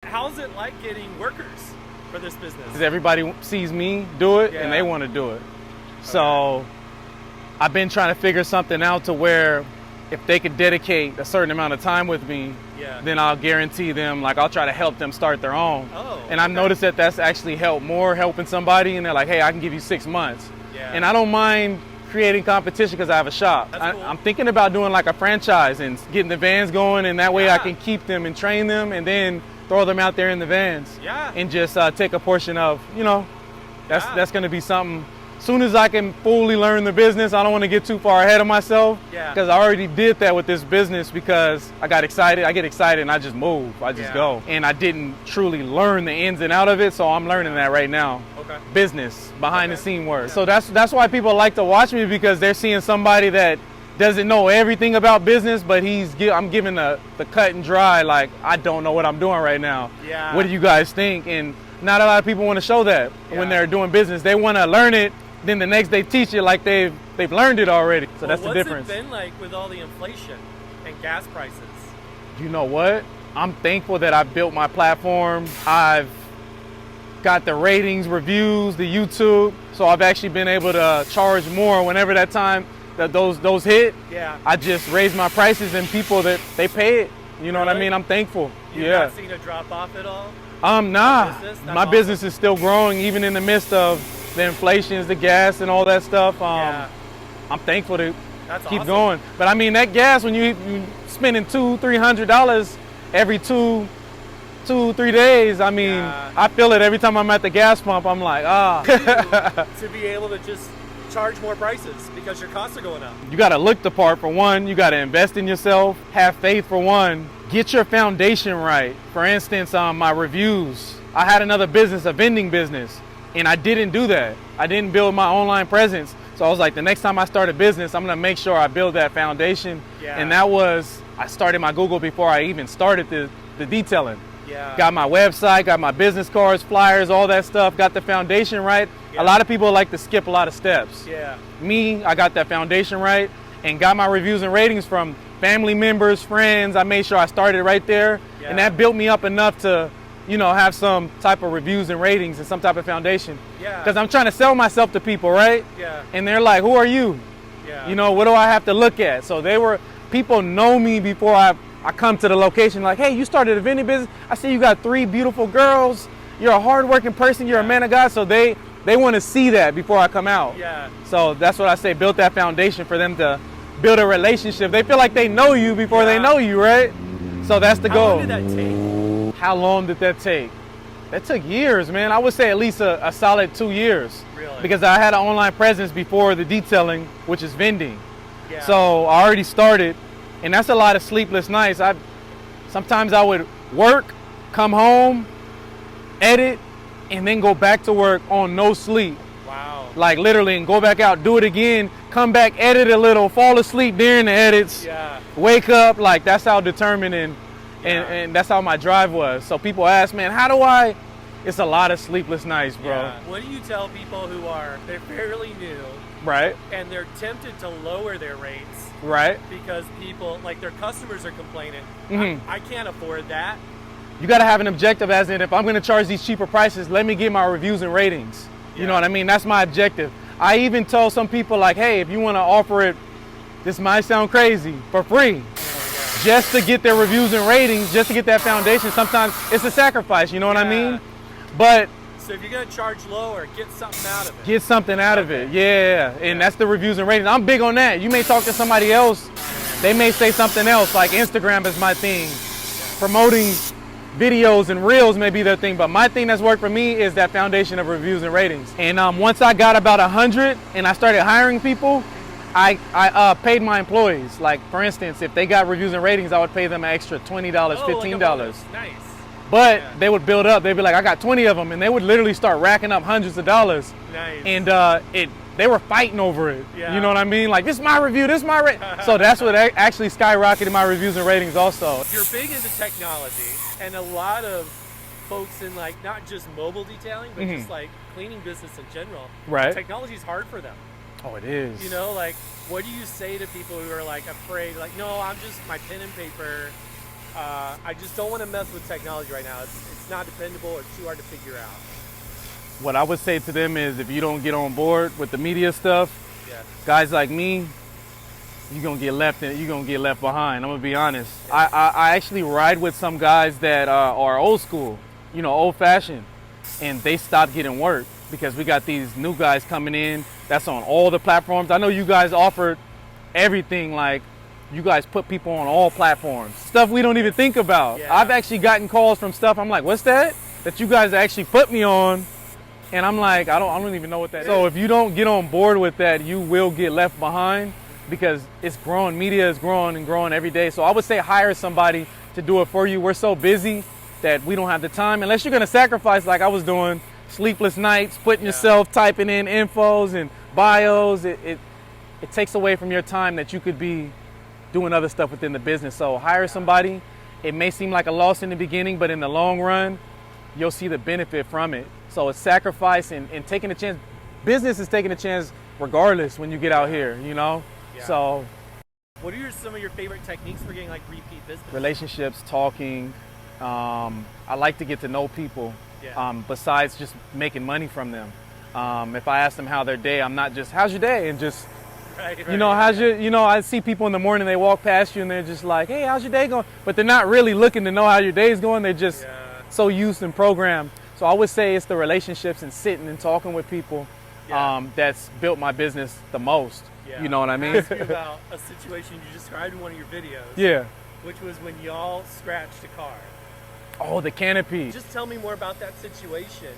how's it like getting workers for this business? Everybody sees me do it and they want to do it. So I've been trying to figure something out to where if they could dedicate a certain amount of time with me, then I'll guarantee them, like I'll try to help them start their own. And I've noticed that that's actually helped more, helping somebody, and they're like, hey, I can give you 6 months. And I don't mind creating competition because I have a shop. Cool. I'm thinking about doing like a franchise and getting the vans going, and that way I can keep them and train them and then throw them out there in the vans and just take a portion of, that's going to be something. As soon as I can fully learn the business, I don't want to get too far ahead of myself because I already did that with this business because I got excited. I get excited and I just move. I just go. And I didn't truly learn the ins and out of it, so I'm learning that right now. Business, behind the scene work. So that's why people like to watch me, because they're seeing somebody that doesn't know everything about business, but I'm giving the cut and dry, like, I don't know what I'm doing right now. What do you guys think? And not a lot of people want to show that when they're doing business. They want to learn it, then the next day teach it like they've learned it already. So that's the difference. What's it been like with all the inflation and gas prices? You know what? I'm thankful that I built my platform. I've got the ratings, reviews, the YouTube, so I've actually been able to charge more whenever that time that those hit. I just raise my prices and people that they pay it. You know what I mean? I'm thankful. You've not seen a drop off at all? Nah. My business is still growing even in the midst of the inflations, the gas, and all that stuff. I'm thankful to keep going. But I mean, that gas, when you spending $200-300 every 2-3 days, I mean, I feel it every time I'm at the gas pump. I'm like, to be able to just charge more prices because your costs are going up. You got to look the part, for one. You got to invest in yourself, have faith, for one. Get your foundation right. For instance, my reviews. I had another business, a vending business, and I didn't do that. I didn't build my online presence. So I was like, the next time I start a business, I'm going to make sure I build that foundation. And that was, I started my Google before I even started the detailing. Got my website, got my business cards, flyers, all that stuff, got the foundation right. A lot of people like to skip a lot of steps. Me, I got that foundation right and got my reviews and ratings from family members, friends. I made sure I started right there, and that built me up enough to, have some type of reviews and ratings and some type of foundation. Because I'm trying to sell myself to people, right? And they're like, who are you? What do I have to look at? So people know me before I come to the location, like, hey, you started a vending business. I see you got 3 beautiful girls. You're a hardworking person. You're a man of God. So they want to see that before I come out. So that's what I say. Build that foundation for them to build a relationship. They feel like they know you before they know you, right? So that's the goal. How long did that take? How long did that take? That took years, man. I would say at least a solid 2 years. Really? Because I had an online presence before the detailing, which is vending. So I already started. And that's a lot of sleepless nights. Sometimes I would work, come home, edit, and then go back to work on no sleep. Wow. Like literally, and go back out, do it again, come back, edit a little, fall asleep during the edits, wake up. Like, that's how determined and that's how my drive was. So people ask, man, it's a lot of sleepless nights, bro. What do you tell people they're fairly new, and they're tempted to lower their rates, because people, like, their customers are complaining, I can't afford that. You got to have an objective, as in, if I'm going to charge these cheaper prices, let me get my reviews and ratings. You know what I mean? That's my objective. I even told some people, like, hey, if you want to offer it, this might sound crazy, for free, just to get their reviews and ratings, just to get that foundation. Sometimes it's a sacrifice, you know what I mean? But so if you're going to charge lower, get something out of it. Get something out of it, and that's the reviews and ratings. I'm big on that. You may talk to somebody else, they may say something else, like Instagram is my thing. Promoting videos and reels may be their thing, but my thing that's worked for me is that foundation of reviews and ratings. And once I got about 100 and I started hiring people, I paid my employees. Like, for instance, if they got reviews and ratings, I would pay them an extra $20, $15. Nice. But they would build up. They'd be like, I got 20 of them, and they would literally start racking up hundreds of dollars. Nice. And they were fighting over it. You know what I mean? Like, this is my review, this is my rate. So that's what actually skyrocketed my reviews and ratings also. You're big into technology, and a lot of folks in, like, not just mobile detailing, but just like cleaning business in general. Technology is hard for them. Oh, it is. Like, what do you say to people who are, like, afraid, like, no, I'm just my pen and paper, I just don't want to mess with technology right now. It's not dependable or too hard to figure out. What I would say to them is if you don't get on board with the media stuff, guys like me, you're gonna get left behind. I'm gonna be honest. I actually ride with some guys that are old school, old fashioned, and they stopped getting work because we got these new guys coming in that's on all the platforms. I know you guys offered everything, like you guys put people on all platforms, stuff we don't even think about. I've actually gotten calls from stuff I'm like, what's that you guys actually put me on? And I'm like, I don't even know what that is. So if you don't get on board with that, you will get left behind because it's growing. Media is growing and growing every day. So I would say hire somebody to do it for you. We're so busy that we don't have the time, unless you're gonna sacrifice like I was doing, sleepless nights, putting yourself, typing in infos and bios. It takes away from your time that you could be doing other stuff within the business. So hire somebody. It may seem like a loss in the beginning, but in the long run, you'll see the benefit from it. So it's sacrifice and taking a chance. Business is taking a chance regardless when you get out here, So what are some of your favorite techniques for getting like repeat business? Relationships, talking. I like to get to know people besides just making money from them. If I ask them how their day, I'm not just, how's your day? And just, how's your, I see people in the morning, they walk past you and they're just like, hey, how's your day going? But they're not really looking to know how your day's going. They're just so used and programmed. So I would say it's the relationships and sitting and talking with people that's built my business the most. You know what I mean? I asked you about a situation you described in one of your videos. Which was when y'all scratched a car. Oh, the canopy. Just tell me more about that situation.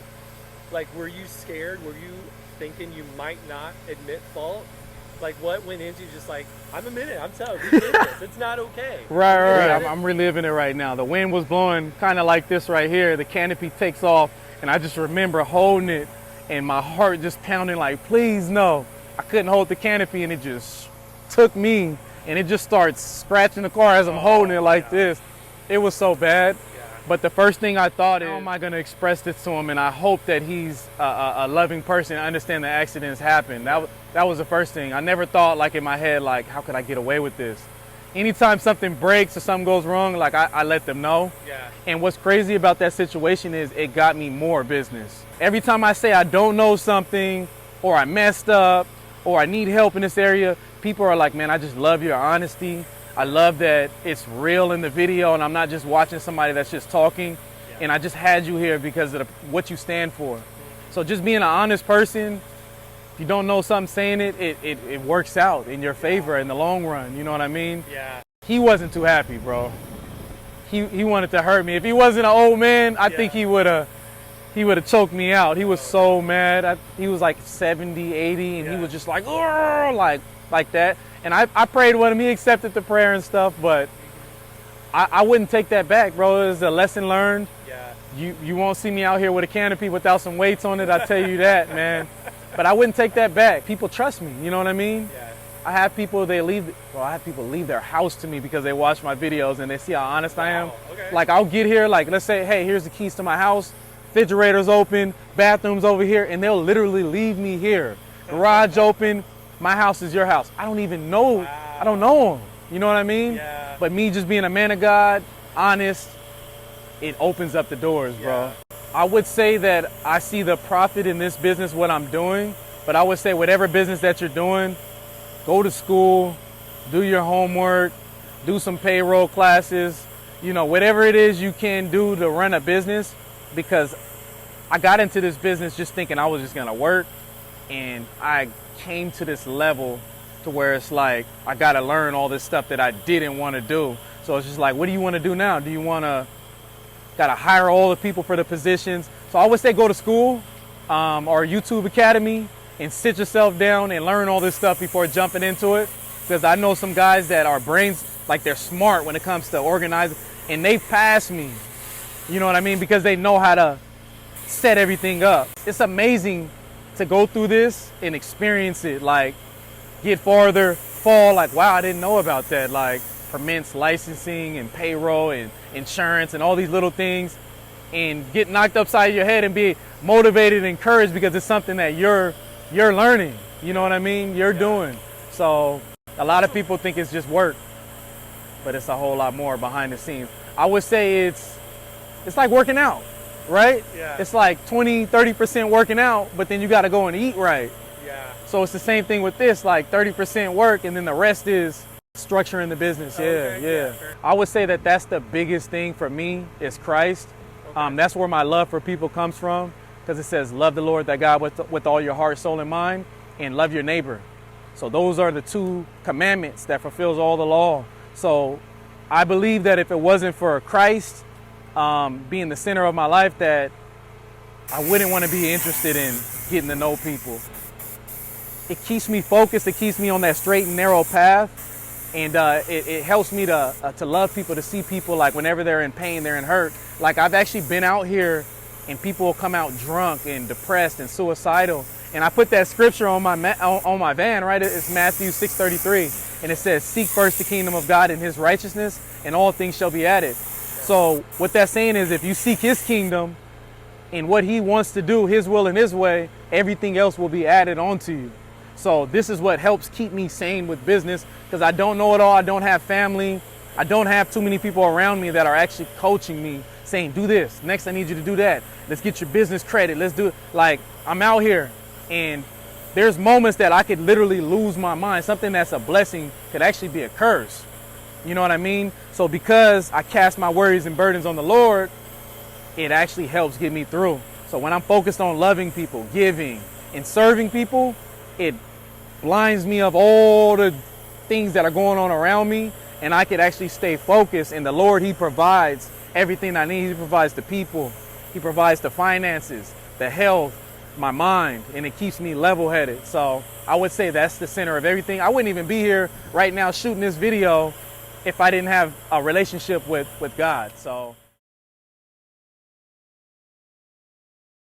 Like, were you scared? Were you thinking you might not admit fault? Like, what went into just like, I'm admitting, I'm telling you, we did this. It's not okay. Right. I'm reliving it right now. The wind was blowing kind of like this right here. The canopy takes off, and I just remember holding it, and my heart just pounding like, please no. I couldn't hold the canopy, and it just took me, and it just starts scratching the car as I'm holding it like this. It was so bad. But the first thing I thought is, how am I going to express this to him? And I hope that he's a loving person and understand that accidents happen. That was the first thing. I never thought like in my head, like, how could I get away with this? Anytime something breaks or something goes wrong, like I let them know. And what's crazy about that situation is it got me more business. Every time I say I don't know something or I messed up or I need help in this area, people are like, man, I just love your honesty. I love that it's real in the video and I'm not just watching somebody that's just talking. And I just had you here because of what you stand for. So just being an honest person, if you don't know something, saying it works out in your favor in the long run. You know what I mean? He wasn't too happy, bro. He wanted to hurt me. If he wasn't an old man, I think he would have choked me out. He was so mad. He was like 70, 80, and he was just like, like that. And I prayed with him. He accepted the prayer and stuff, but I wouldn't take that back, bro. It was a lesson learned. You won't see me out here with a canopy without some weights on it. I tell you that, man. But I wouldn't take that back. People trust me. You know what I mean? I have people leave their house to me because they watch my videos and they see how honest I am. Like I'll get here, like let's say, hey, here's the keys to my house. Refrigerator's open, bathroom's over here, and they'll literally leave me here. Garage open. My house is your house. I don't even know. I don't know him. You know what I mean? But me just being a man of God, honest, it opens up the doors, bro. I would say that I see the profit in this business, what I'm doing. But I would say whatever business that you're doing, go to school, do your homework, do some payroll classes, whatever it is you can do to run a business. Because I got into this business just thinking I was just gonna work, and I came to this level to where it's like I gotta learn all this stuff that I didn't want to do. So it's just like, what do you want to do now? Do you want to gotta hire all the people for the positions? So I would say go to school or YouTube Academy and sit yourself down and learn all this stuff before jumping into it. Because I know some guys that are brains, like they're smart when it comes to organizing, and they pass me. You know what I mean? Because they know how to set everything up. It's amazing to go through this and experience it, like get farther, fall, like, wow, I didn't know about that. Like permits, licensing and payroll and insurance and all these little things, and get knocked upside your head and be motivated and encouraged because it's something that you're learning. You know what I mean? You're doing. So a lot of people think it's just work. but it's a whole lot more behind the scenes. I would say it's like working out, right? Yeah. It's like 20-30% working out, but then you got to go and eat right. Yeah. So it's the same thing with this, like 30% work, and then the rest is structuring the business. Yeah. I would say that that's the biggest thing for me is Christ. Okay. That's where my love for people comes from, because it says, love the Lord thy God with all your heart, soul, and mind, and love your neighbor. So those are the 2 commandments that fulfills all the law. So I believe that if it wasn't for Christ being the center of my life, that I wouldn't want to be interested in getting to know people. It keeps me focused. It keeps me on that straight and narrow path. And it helps me to love people, to see people like whenever they're in pain, they're in hurt. Like I've actually been out here and people will come out drunk and depressed and suicidal. And I put that scripture on my van, right? It's Matthew 6:33. And it says, seek first the kingdom of God and his righteousness, and all things shall be added. So what that's saying is if you seek his kingdom and what he wants to do, his will and his way, everything else will be added onto you. So this is what helps keep me sane with business, because I don't know it all. I don't have family. I don't have too many people around me that are actually coaching me, saying, do this. Next, I need you to do that. Let's get your business credit. Let's do it. Like, I'm out here and there's moments that I could literally lose my mind. Something that's a blessing could actually be a curse. You know what I mean? So because I cast my worries and burdens on the Lord, it actually helps get me through. So when I'm focused on loving people, giving, and serving people, it blinds me of all the things that are going on around me, and I could actually stay focused. And the Lord, he provides everything I need. He provides the people. He provides the finances, the health, my mind, and it keeps me level-headed. So I would say that's the center of everything. I wouldn't even be here right now shooting this video if I didn't have a relationship with God. So